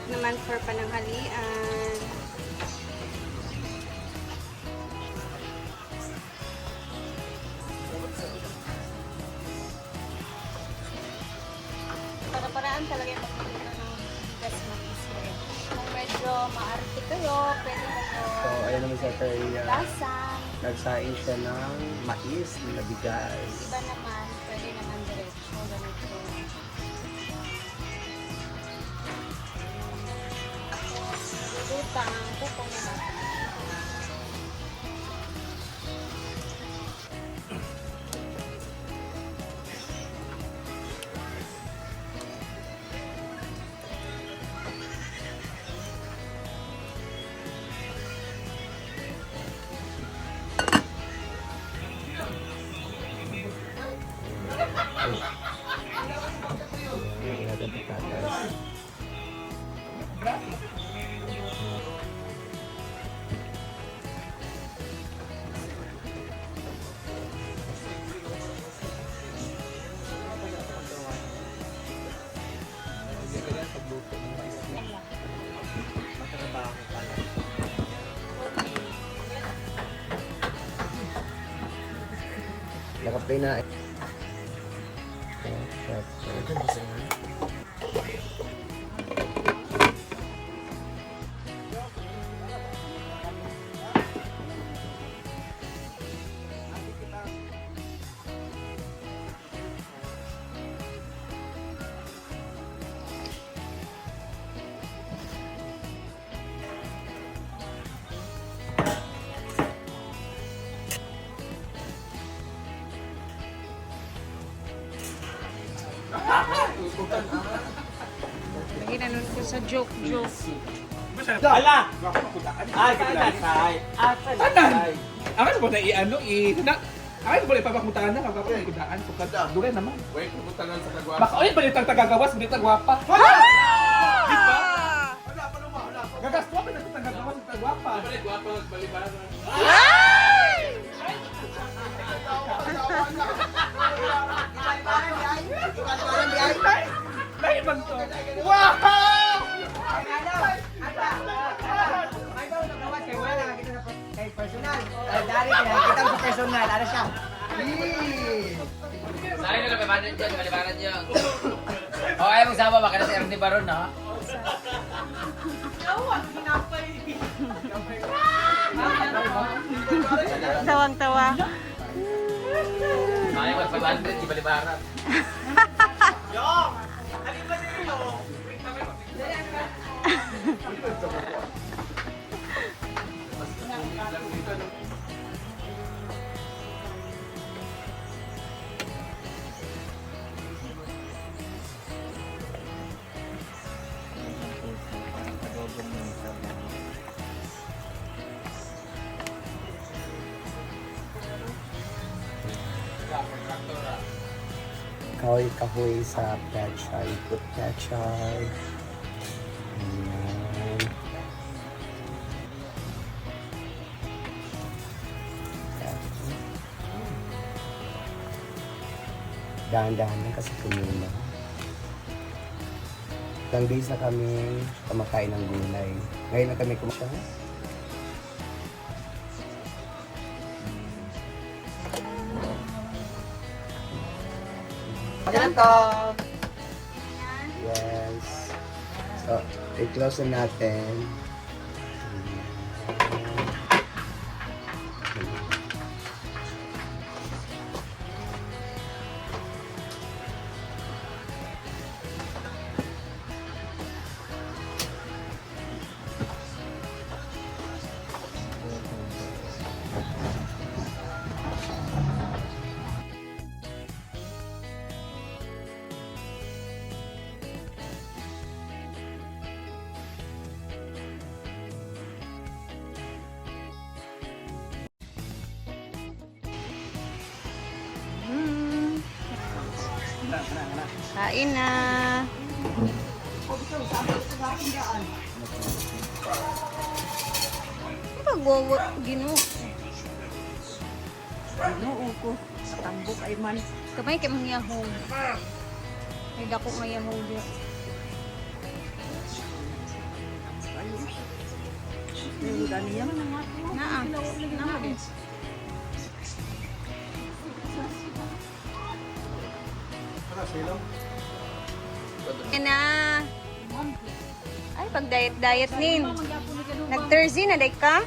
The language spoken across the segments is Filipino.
Naman for pananghalian. Para-paraan talaga yung pagpapito ng bigas mag-iswe. Kung medyo maarte kayo, pwede kayo So, ayan naman sa kay lasang. nagsaing siya ng mais na bigas. Iba naman, pwede naman diretso. Ganito. Lutang, kukong naman. Ayan natin patatas. Nakaplay na. Lagi na nun ko sa joke-joke. Ala! Ay, kailasay. Tanan! Akan mo na i-ano, akan mo na ipapakuntaan na, kapag may kudaan, dugay naman. Wait, pupuntanan sa Kagwa. Baka ulit ba nitang tagagawas, hindi tagwapa? Di ba? Gagasto pa nitang tagagawas, hindi tagwapa. Balik, guwapo, balibaran. Lahi man to. Wow! Kay personal. Dari kita sa personal. Ano siya? Sa'yo na nabibaran dyan, balibaran dyan. O, ayaw mong sama, baka na si Ernie Baron, ha? Tawang-tawa. Ayaw mag-500, di balibaran. Kahoy sa pechay. Put pechay. Ayan. Dahan-dahan lang kasi kumina. Ilang days na kami kumakain ng gulay. Ngayon na kami kumakain. Ganito. Yes. So, i-close na natin. Kain na. Pagwawa, ginoo. Ginoo ko. Sa tambok ay man. Kamay kay mangyahong. May dako ngayon hindi. Naa. Naa din. Yan na. Ay, pag diet nin. Nag-Thursday na, like ka?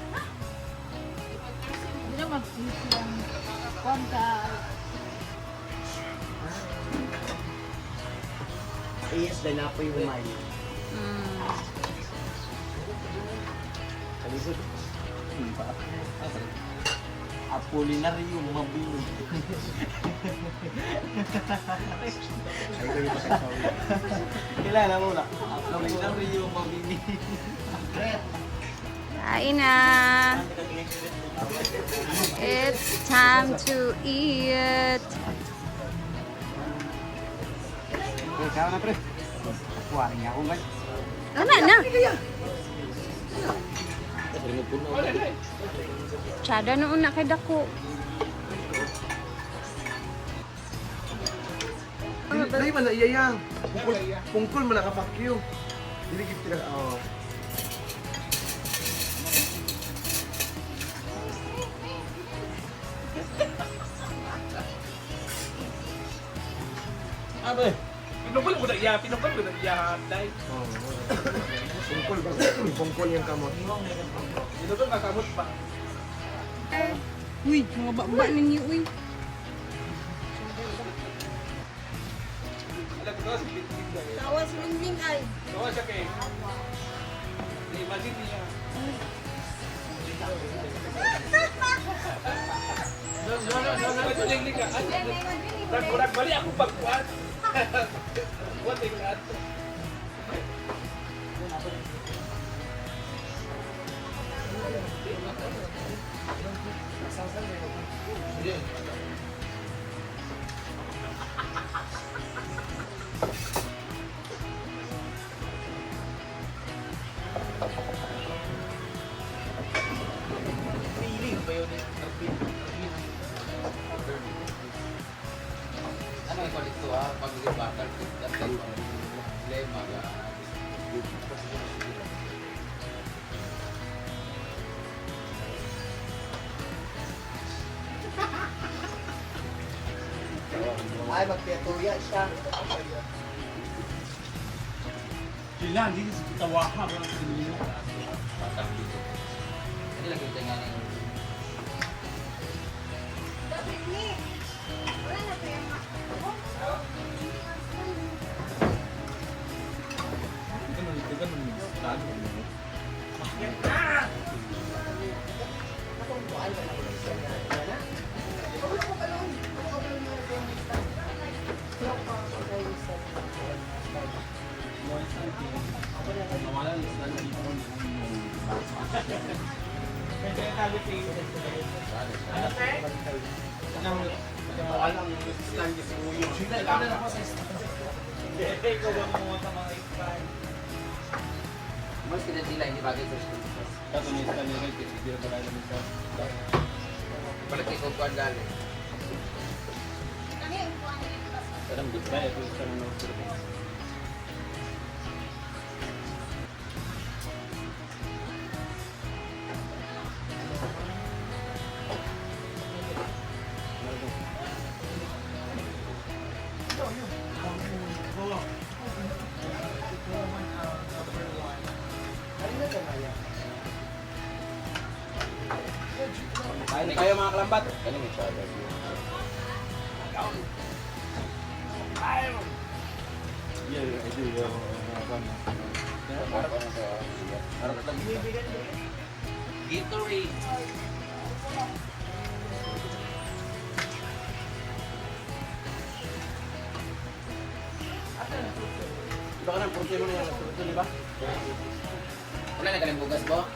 Yes, dahil na po yung umay. Kalikod. Apolinario mabilo. Kilala mo na. Apolinario mabili. Kain na. It's time to eat. Ikaw na, pre. Kuha niya ako, guys. Ano na? Tsada noon na kay dako. Dili man na iyayang. Pungkol man nakapakyo. Dili gid tira. Oh. Abe. Pinukul ko na iya, pinukul ko na iya, dai. Pungkol ba? Pungkol yung kamot. Pinukul ka kamot pa. Uy, mga baba ninyo, uy. Alam ko si Pitik dai. Tawas lingling ay. Tawa siya kay. Imagine niya. No, lingling ka. Nagkurag bali ako pagkuhan. What is that? Ano yung kulit to ha? Pag bakal, dapat lema ka. Ay, magpiyatuya siya. Sila, hindi tawaha ko ng kanino. Hindi lang yung tingnan yung mas kita sila, hindi bagay sa school. Balik ikaw kuhan galing. Kain kayo mga kalambat. Kaling yung sada. Gatorade. Iba ka ng porte mo na yan. Ito, di ba? Wala na kaling bugas mo?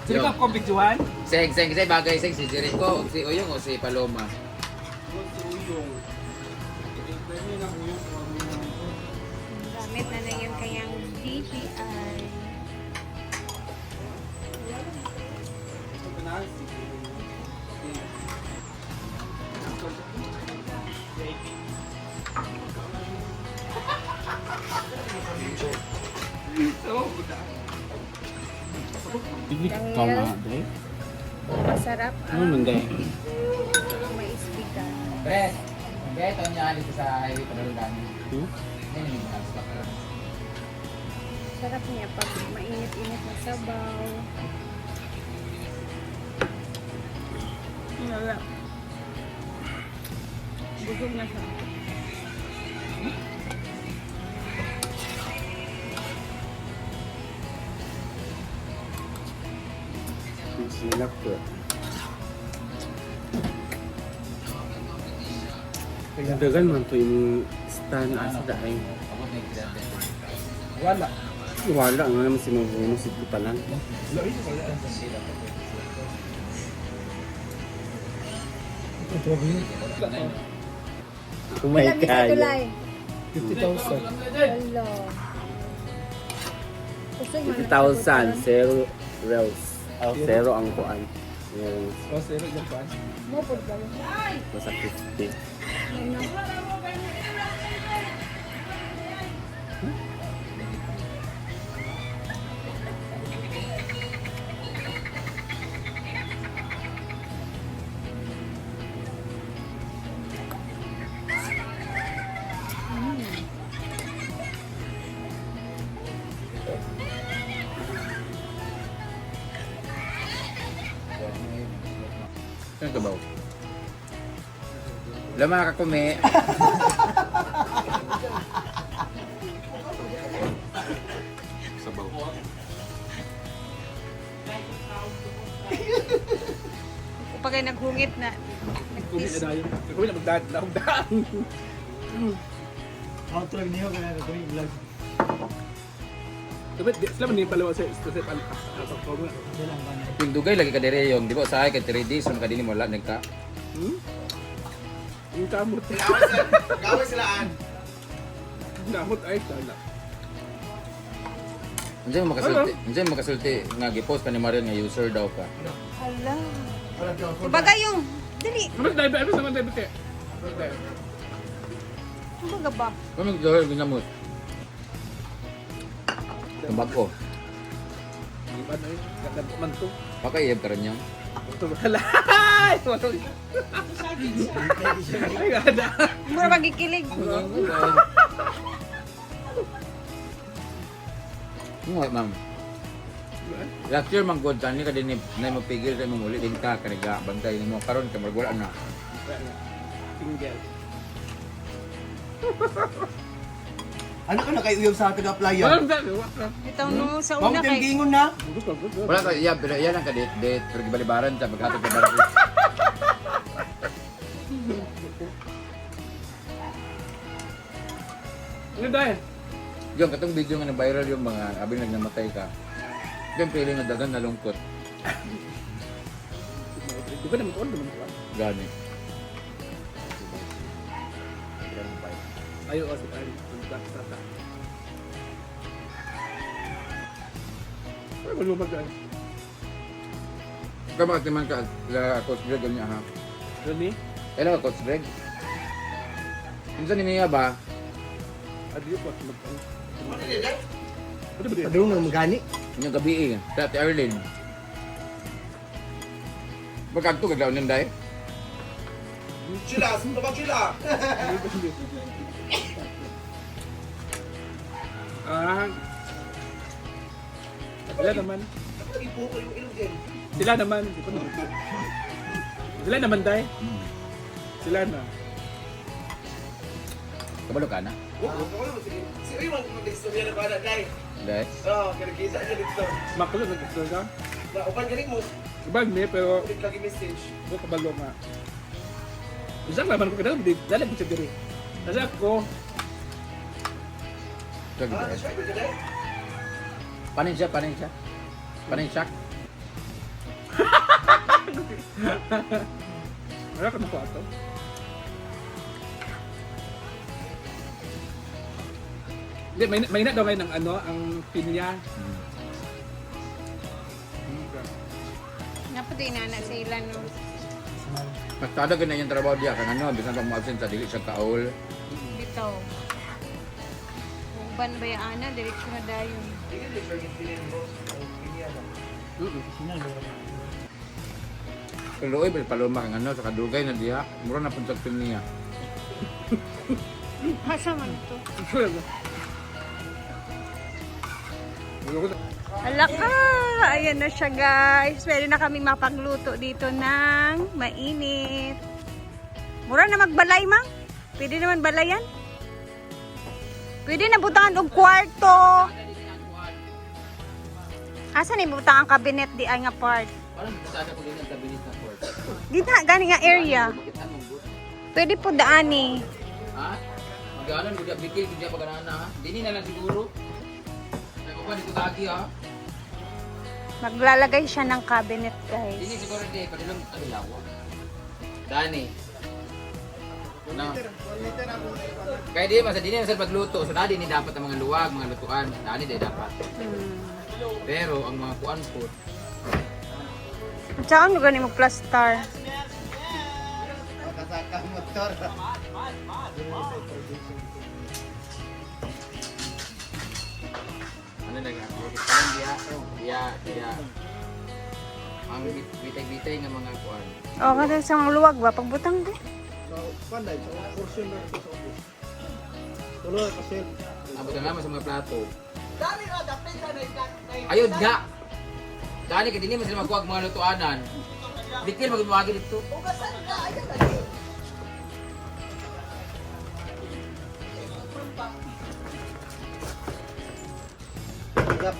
Sino ka kumbidyohan? Seng, bagay seng si Jericho, si Uyong o si Paloma. Gamit na na yung kanyang DPI. Dahil masarap ang may ispikan. Pres, beto niya dito sa highway Panalangani. Yan yung mga Sarap niya pag mainit-init na sabaw. Wala. Busog na siya. Sinap ko. Dagan man to yung stand asa dahil. Wala. Wala nga naman si Mabumusig ko pa lang. Kung may Ilang isa kaya. tulay? 50,000. Hello. Busog man 50,000, zero reals. Zero ang kuan. Yung Oh, zero dyan pa. Mo po ba? nasa 50. Ano? Ano ka ba? Lama ka kume. Kapag ay naghungit na. Kumi na dayon. Kumi na magdaan. Outro niyo kaya ko yung vlog. Dapat sila man yung palawa sa palawa. Bilang ba na. Yung dugay lagi ka dire yung, di ba sa akin 3 days ka din mo wala nagka. Yung kamot. Gawin silaan. Kamot ay sala. Unsa mo makasulti nga gi-post pa ni Marian nga user daw ka. Hala. Kumbaga yung, dali. Ano sa man tayo kaya? Kumbaga ba? Kung nagdawal ginamot. Tumbag ko. Di ba na yun? Gagad man to. Baka iyab ka rin niya. Ito ba? Ay, gada. Mura magikilig. Nga, ma'am. Last year, mang good ni ka din na mapigil kayo mong ulit din ka, kaniga, bantay mo. Karon ka, wala na. Single. Ano ka na kay uyab sa atin applyan? Walang dami. Wala. Ito no, sa una Mountain kay... gingon na. Wala ka, iya, pero iyan ang kadit, pero gibalibaran sa pagkatog ka barang. Ano dahil? Yung katong video nga na-viral yung mga abing nagnamatay ka. Yung feeling na dagan na lungkot. Di ba naman ko? Ano naman ko? Gani. Ayaw kasi tayo. Tata. Ay, wala mo mag-aan. Kaya makatiman ka, la Coach Greg, ganyan ha. Rani? Kailan ka Coach Greg? Minsan ni Mia ba? Adiyo po. Mag-aan. Ano ba din? Padung nang magani. Yung gabi eh, sa Ate Arlene. Magkagto kaglaw nun dahil? Chila, sunto ba chila? Sila naman. Sila naman. Di ba naman? Sila naman, Day. Sila na. Kabalo ka na? Si Uy, mag-istorya na ba na, Day? Dahil? Oo, kinakita niya dito. Makulo, nag-gusto ka. Upan galing mo, Ibag ni, pero ulit lagi message. ito kabalo nga. Isa naman ko kailangan, dalag ko siya diri. Kasi ako, Kag Ah, Dahil. try ko Day? Panin siya. Panin siya? Wala ka mo ato. Hindi, may daw ngayon ng ano, ang pinya. Naputi na sa ilan no. Mastada ka na yung trabaho diya. Kaya ano, bisan pag ma-absent sa dili siya kaol. Bitaw. Kung ban ba yung ana, direksyon na dayon. Kaluoy, paluma kang ano, sa kadugay na diya. Mura na puntag niya. Hasa man ito. Ala ka! Ayan na siya guys. Pwede na kami mapagluto dito ng mainit. Mura na magbalay, mang. Pwede naman balayan. Pwede na butangan og kwarto. Asa ni butang ang cabinet di ay nga part? Parang masada ko din ang cabinet na court. Di na gani nga area. Bakit anong good? Pwede po daani. Ha? Mag-anon, bigil, bigil pag-anan ha? Dini na lang siguro. Ako pa dito kagi ha? Maglalagay siya ng cabinet Dini guys. siguro hindi, pwede lang ano lawa. Dani. No. Kaya di masa dini masal pagluto. So dadi ni dapat ang mga luwag, mga lutuan. Dani di dapat. Pero ang mga kuan po, At saka ano gani mo plaster? Makasaka motor. ano na nga? Parang dia. Ang bitay-bitay nga mga kuan. O kada sa mga luwag ba pagbutang di. So, panday, so portion na ito sa office. Tuloy, kasi Abot na naman sa mga plato. Ayun nga! Dali ka din mo sila magkuwag mga lutuanan. Dikil magmamagi dito.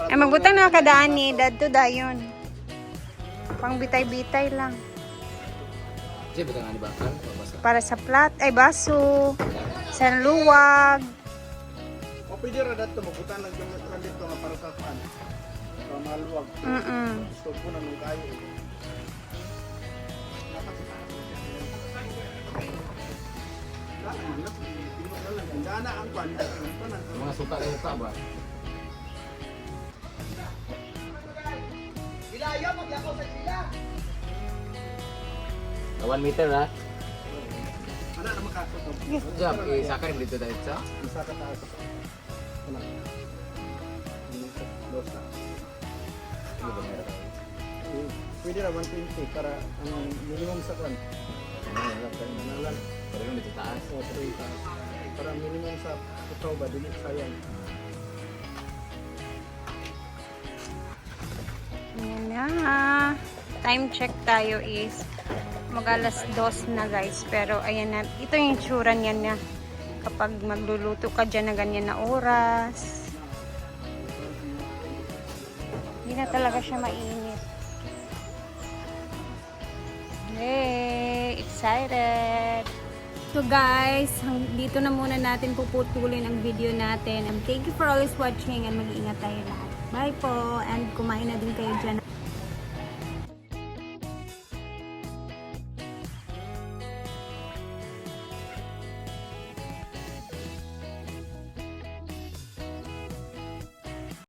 Ay magbutang na kadaani, dadto dayon. Pang bitay-bitay lang. Siya ba nga ni Bakal? Pabasa. Para sa plat, ay baso, sa luwag. o pwede ra dato mabutan lang yung metal dito nga para sa pan. Para maluwag. Gusto ko na nung kayo. Gana ang pan. Mga suka-suka ba? Ilayo magyako sa sila. 1 meter ha? Ana na makatutok. Siya, isakar dito dahil sa? Isa ka taas. Ano? Dos na. Ano ba meron? Pwede ra 120 para ang minimum sa kwan. Nalan. Pero yung dito taas. O, sa taas. Para minimum sa utaw ba, dili sayang. Ayan na. Time check tayo is mag-alas 2 na guys. Pero ayan na. Ito yung itsura niyan na kapag magluluto ka dyan na ganyan na oras. Hindi na talaga siya mainit. Yay! Excited! So guys, dito na muna natin puputulin ang video natin. And thank you for always watching and mag-iingat tayo lahat. Bye po! And kumain na din kayo dyan